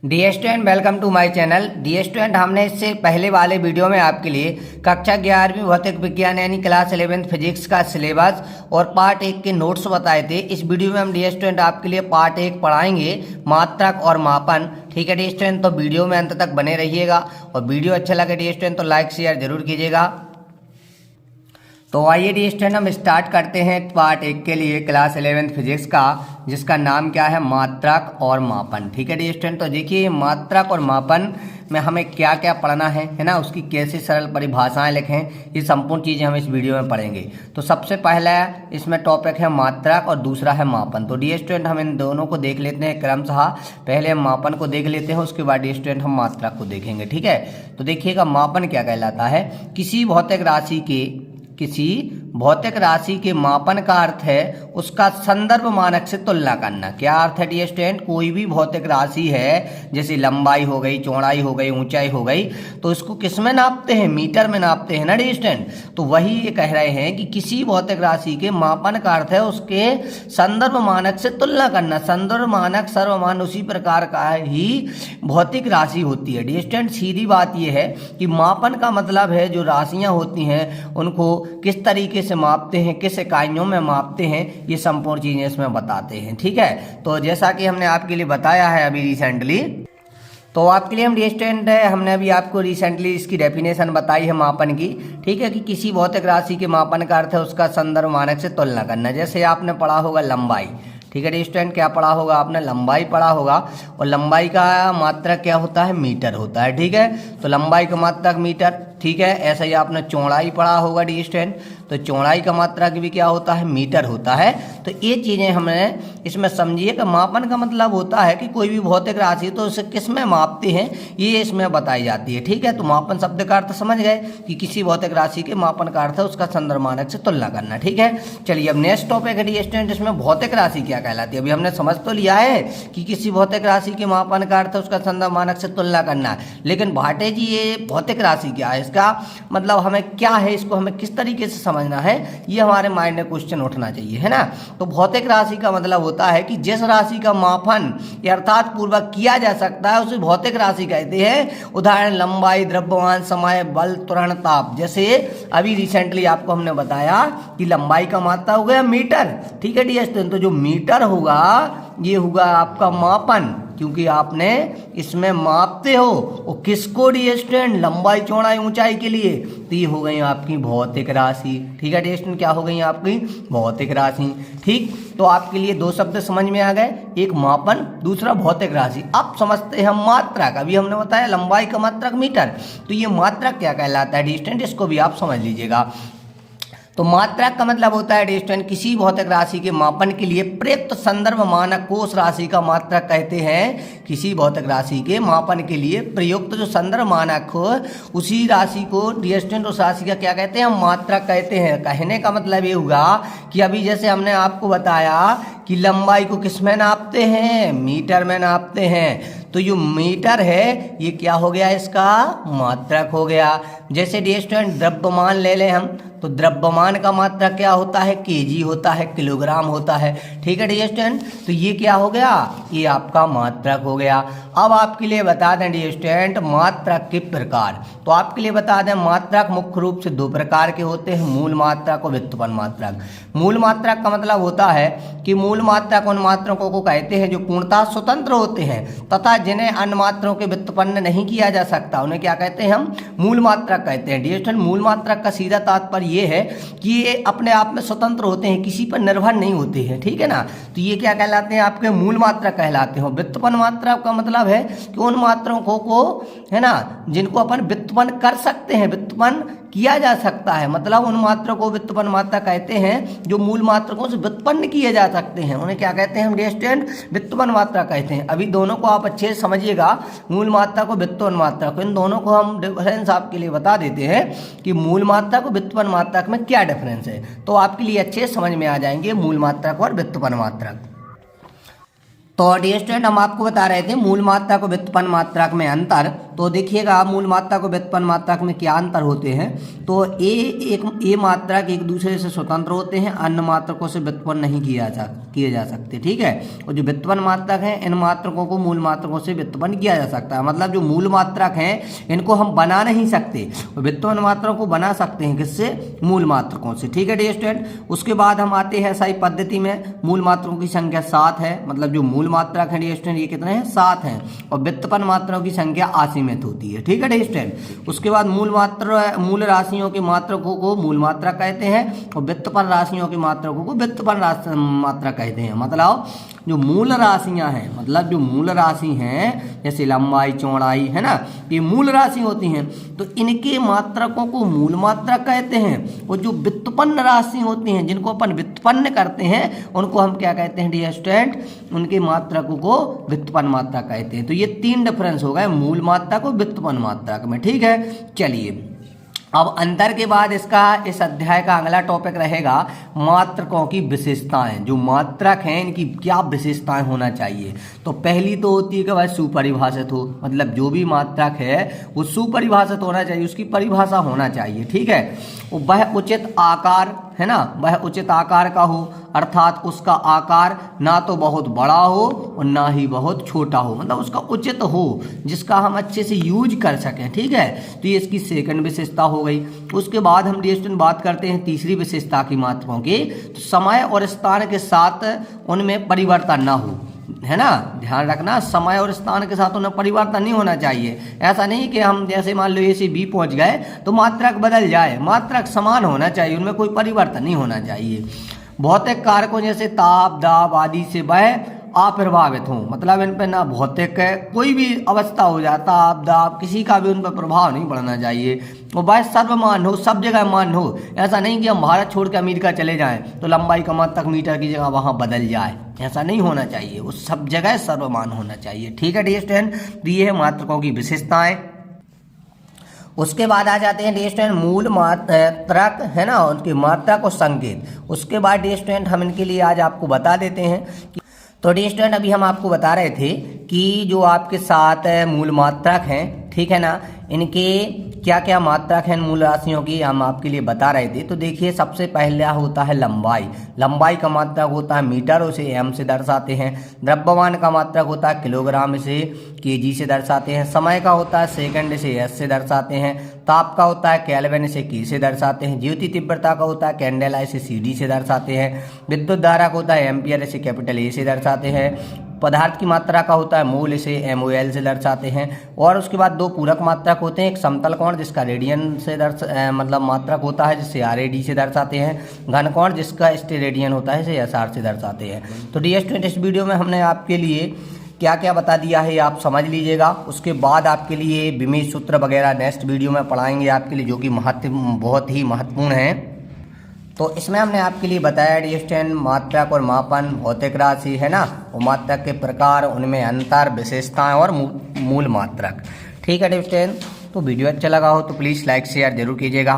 Dear student, welcome to my channel. Dear student, हमने इससे पहले वाले वीडियो में आपके लिए कक्षा 11वीं भौतिक विज्ञान यानी क्लास 11th फिजिक्स का सिलेबस और पार्ट 1 के नोट्स बताए थे। इस वीडियो में हम डियर स्टूडेंट आपके लिए पार्ट 1 पढ़ाएंगे, मात्रक और मापन। ठीक है डियर स्टूडेंट, तो वीडियो में अंत तक बने रहिएगा और वीडियो अच्छा लगे डियर स्टूडेंट तो लाइक शेयर जरूर कीजिएगा। तो आइए डियर स्टूडेंट, हम स्टार्ट करते हैं पार्ट 1 के लिए क्लास 11th फिजिक्स का, जिसका नाम क्या है, मात्रक और मापन। ठीक है डियर स्टूडेंट, तो देखिए मात्रक और मापन में हमें क्या क्या पढ़ना है ना, उसकी कैसे सरल परिभाषाएं लिखें, ये संपूर्ण चीज़ें हम इस वीडियो में पढ़ेंगे। तो सबसे पहला इसमें टॉपिक है मात्रक और दूसरा है मापन। तो डियर स्टूडेंट, हम इन दोनों को देख लेते हैं क्रमशः। पहले हम मापन को देख लेते हैं, उसके बाद डियर स्टूडेंट हम मात्रक को देखेंगे। ठीक है, तो देखिएगा मापन क्या कहलाता है। किसी भौतिक राशि के मापन का अर्थ है उसका संदर्भ मानक से तुलना करना। क्या अर्थ है डियर स्टूडेंट, कोई भी भौतिक राशि है, जैसे लंबाई हो गई, चौड़ाई हो गई, ऊंचाई हो गई, तो इसको किस में नापते हैं, मीटर में नापते हैं ना डियर स्टूडेंट। तो वही ये कह रहे हैं कि किसी भौतिक राशि के मापन का अर्थ है उसके संदर्भ मानक से तुलना करना। संदर्भ मानक सर्वमान उसी प्रकार का ही भौतिक राशि होती है डियर स्टूडेंट। सीधी बात यह है कि मापन का मतलब है जो राशियां होती हैं उनको किस तरीके से मापते हैं, किस इकाइयों में मापते हैं, ये संपूर्ण चीजें इसमें बताते हैं। ठीक है, तो जैसा कि हमने आपके लिए बताया है अभी रिसेंटली, तो आपके लिए हम डियर स्टूडेंट है, हमने अभी आपको रिसेंटली इसकी डेफिनेशन बताई है मापन की। ठीक है, कि किसी भौतिक राशि के मापन का अर्थ है उसका संदर्भ मानक से तुलना करना। जैसे आपने पढ़ा होगा लंबाई। ठीक है डियर स्टूडेंट, क्या पढ़ा होगा आपने, लंबाई पढ़ा होगा, और लंबाई का मात्रक क्या होता है, मीटर होता है। ठीक है, तो लंबाई का मात्रक मीटर। ठीक है, ऐसा ही आपने चौड़ाई पढ़ा होगा डियर स्टूडेंट, तो चौड़ाई का मात्रक भी क्या होता है, मीटर होता है। तो ये चीज़ें हमें इसमें समझिए कि मापन का मतलब होता है कि कोई भी भौतिक राशि तो उसे किस में मापते हैं, ये इसमें बताई जाती है। ठीक है, तो मापन शब्द का अर्थ समझ गए कि किसी भौतिक राशि के मापन का अर्थ है उसका संदर्भ मानक से तुलना करना। ठीक है, चलिए अब नेक्स्ट टॉपिक है डियर स्टूडेंट, इसमें भौतिक राशि क्या कहलाती है। अभी हमने समझ तो लिया है कि किसी भौतिक राशि के मापन का अर्थ है उसका संदर्भ मानक से तुलना करना, लेकिन भाटे जी ये भौतिक राशि क्या है, इसका मतलब हमें क्या है, इसको हमें किस तरीके से समझना है, ये हमारे माइंड में क्वेश्चन उठना चाहिए, है ना। तो भौतिक राशि का मतलब होता है कि जिस राशि का मापन यथार्थ पूर्वक किया जा सकता है उसे भौतिक राशि कहते हैं। उदाहरण लंबाई, द्रव्यमान, समय, बल, त्वरण, ताप। जैसे अभी रिसेंटली आपको हमने बताया कि लंबाई का मात्रा हो गया मीटर। ठीक है डियर स्टूडेंट, तो जो मीटर होगा ये होगा आपका मापन, क्योंकि आपने इसमें मापते हो और किसको डियर स्टूडेंट, लंबाई, चौड़ाई, ऊंचाई के लिए। तो ये हो गई आपकी भौतिक राशि। ठीक है डियर स्टूडेंट, क्या हो गई आपकी भौतिक राशि। ठीक, तो आपके लिए दो शब्द समझ में आ गए, एक मापन, दूसरा भौतिक राशि। अब समझते हैं मात्रक। अभी हमने बताया लंबाई का मात्रक मीटर, तो ये मात्रक क्या कहलाता है डियर स्टूडेंट, इसको भी आप समझ लीजिएगा। तो मात्रक का मतलब होता है डियर स्टूडेंट किसी भौतिक राशि के मापन के लिए प्रयुक्त संदर्भ मानक को उस राशि का मात्रक कहते हैं। किसी भौतिक राशि के मापन के लिए प्रयुक्त जो संदर्भ मानक हो उसी राशि को डियर स्टूडेंट उस राशि का क्या कहते हैं, हम मात्रक कहते हैं। कहने का मतलब ये हुआ कि अभी जैसे हमने आपको बताया कि लंबाई को किस में नापते हैं, मीटर में नापते हैं, तो जो मीटर है ये क्या हो गया, इसका मात्रक हो गया। जैसे डियर स्टूडेंट द्रव्यमान ले लें हम, तो द्रव्यमान का मात्रक क्या होता है, केजी होता है, किलोग्राम होता है। ठीक है डियर स्टूडेंट, तो ये क्या हो गया, ये आपका मात्रक हो गया। अब आपके लिए बता दें डियर स्टूडेंट मात्रक के प्रकार। तो आपके लिए बता दें मात्रक मुख्य रूप से दो प्रकार के होते हैं, मूल मात्रक और व्युत्पन्न मात्रक। मूल मात्रक का मतलब होता है कि मूल मात्रक उन मात्रकों को कहते हैं जो पूर्णतः स्वतंत्र होते हैं तथा जिन्हें अन्य मात्रों के व्युत्पन्न नहीं किया जा सकता, उन्हें क्या कहते हैं, हम मूल मात्रक कहते हैं। डियर स्टूडेंट, मूल मात्रक का सीधा तात्पर्य ये है कि ये अपने आप में स्वतंत्र होते हैं, किसी पर निर्भर नहीं होते हैं। ठीक है ना, तो ये क्या कहलाते हैं, आपके मूल मात्रक कहलाते हैं। व्युत्पन्न मात्रक का मतलब है कि उन मात्रकों को, है ना, जिनको अपन व्युत्पन्न कर सकते हैं, व्युत्पन्न किया जा सकता है, मतलब उन मात्रा को व्युत्पन्न मात्रा कहते हैं जो मूल मात्रकों से व्युत्पन्न किए जा सकते हैं, उन्हें क्या कहते हैं, हम डियर स्टूडेंट व्युत्पन्न मात्रा कहते हैं। अभी दोनों को आप अच्छे से समझिएगा, मूल मात्रा को, व्युत्पन्न मात्रा को, इन दोनों को हम डिफरेंस आपके लिए बता देते हैं कि मूल मात्रा को व्युत्पन्न मात्रा में क्या डिफरेंस है, तो आपके लिए अच्छे समझ में आ जाएंगे मूल मात्रक और व्युत्पन्न मात्रक। तो डियर स्टूडेंट हम आपको बता रहे थे मूल मात्रक और व्युत्पन्न मात्रक में अंतर। तो देखिएगा मूल मात्रक और व्युत्पन्न मात्रक में क्या अंतर होते हैं। तो ए मात्रक एक दूसरे से स्वतंत्र होते हैं, अन्य मात्रकों से व्युत्पन्न नहीं किए जा सकते, ठीक है। और जो व्युत्पन्न मात्रक हैं इन मात्रकों को मूल मात्रकों से व्युत्पन्न किया जा सकता है। मतलब जो मूल मात्रक हैं इनको हम बना नहीं सकते, और व्युत्पन्न मात्रकों को बना सकते हैं किससे? मूल मात्रकों से, ठीक है डियर स्टूडेंट। उसके बाद हम आते हैं SI पद्धति में। मूल मात्रकों की संख्या 7 है, मतलब जो मूल मात्रक है डियर स्टूडेंट ये कितने हैं? 7 हैं, और व्युत्पन्न मात्राओं की संख्या असीमित होती है, ठीक है डियर स्टूडेंट। उसके बाद मूल राशियों के मात्रकों को मूल मात्रक कहते हैं, और व्युत्पन्न राशियों के मात्रकों को व्युत्पन्न मात्रक कहते हैं। मतलब जो मूल राशियां हैं, मतलब जो मूल राशि हैं जैसे लंबाई चौड़ाई है ना, ये मूल राशि होती हैं, तो इनके मात्रकों को मूल मात्रक कहते हैं। और जो व्युत्पन्न राशि होती हैं जिनको अपन व्युत्पन्न करते हैं उनको हम क्या कहते हैं डियर स्टूडेंट? उनके मात्रकों को व्युत्पन्न मात्रक कहते हैं। तो ये 3 डिफरेंस हो गए मूल मात्रक और व्युत्पन्न मात्रक में, ठीक है। चलिए अब अंतर के बाद इस अध्याय का अगला टॉपिक रहेगा मात्रकों की विशेषताएं। जो मात्रक हैं इनकी क्या विशेषताएं होना चाहिए। तो पहली तो होती है कि वह सुपरिभाषित हो, मतलब जो भी मात्रक है वो सुपरिभाषित होना चाहिए, उसकी परिभाषा होना चाहिए, ठीक है। वह उचित आकार है ना, वह उचित आकार का हो, अर्थात उसका आकार ना तो बहुत बड़ा हो और ना ही बहुत छोटा हो, मतलब उसका उचित हो जिसका हम अच्छे से यूज कर सकें, ठीक है। तो ये इसकी सेकंड विशेषता हो गई। उसके बाद हम डियर बात करते हैं तीसरी विशेषता की मात्रकों की। तो समय और स्थान के साथ उनमें परिवर्तन ना हो, है ना, ध्यान रखना, समय और स्थान के साथ उन्हें परिवर्तन नहीं होना चाहिए। ऐसा नहीं कि हम जैसे मान लो A से B पहुंच गए तो मात्रक बदल जाए, मात्रक समान होना चाहिए, उनमें कोई परिवर्तन नहीं होना चाहिए। भौतिक कारकों जैसे ताप दाब आदि से वह अप्रभावित हों, मतलब इन पर ना भौतिक कोई भी अवस्था हो जाता ताप दाब किसी का भी उन पर प्रभाव नहीं पड़ना चाहिए। और वह सर्वमान हो, सब जगह मान हो। ऐसा नहीं कि हम भारत छोड़ के अमेरिका चले जाएं तो लंबाई का मात्रक मीटर की जगह वहाँ बदल जाए, ऐसा नहीं होना चाहिए, वो सब जगह सर्वमान होना चाहिए, ठीक है डियर स्टूडेंट। तो ये है मात्रकों की विशेषताएं। उसके बाद आ जाते हैं डियर स्टूडेंट मूल मात्रक है ना, उनकी मात्रक और संकेत। उसके बाद डियर स्टूडेंट हम इनके लिए आज आपको बता देते हैं कि तो डियर स्टूडेंट अभी हम आपको बता रहे थे कि जो आपके 7 मूल मात्रक हैं, ठीक है ना, इनके क्या क्या मात्रक हैं मूल राशियों की हम आपके लिए बता रहे थे। तो देखिए सबसे पहला होता है लंबाई। लंबाई का मात्रक होता है मीटर, उसे एम से दर्शाते हैं। द्रव्यमान का मात्रक होता है किलोग्राम, इसे केजी से दर्शाते हैं। समय का होता है सेकंड, इसे एस से दर्शाते हैं। ताप का होता है केल्विन, इसे के से दर्शाते हैं। ज्योति तीव्रता का होता है कैंडेला, इसे सीडी से दर्शाते हैं। विद्युत धारा का होता है एम्पियर, इसे कैपिटल ए से दर्शाते हैं। पदार्थ की मात्रा का होता है मोल, इसे MOL से दर्शाते हैं। और उसके बाद 2 पूरक मात्रक होते हैं, एक समतल कोण जिसका रेडियन से मतलब मात्रक होता है जिसे RAD से दर्शाते हैं। घन कोण जिसका स्टेरेडियन होता है इसे SR से दर्शाते हैं। तो डियर स्टूडेंट इस वीडियो में हमने आपके लिए क्या क्या बता दिया है आप समझ लीजिएगा। उसके बाद आपके लिए विमेय सूत्र वगैरह नेक्स्ट वीडियो में पढ़ाएंगे आपके लिए, जो कि बहुत ही महत्वपूर्ण है। तो इसमें हमने आपके लिए बताया डियर स्टूडेंट मात्रक और मापन, भौतिक राशि है ना, वो मात्रक के प्रकार, उनमें अंतर, विशेषताएं और मूल मात्रक, ठीक है डियर स्टूडेंट। तो वीडियो अच्छा लगा हो तो प्लीज़ लाइक शेयर जरूर कीजिएगा।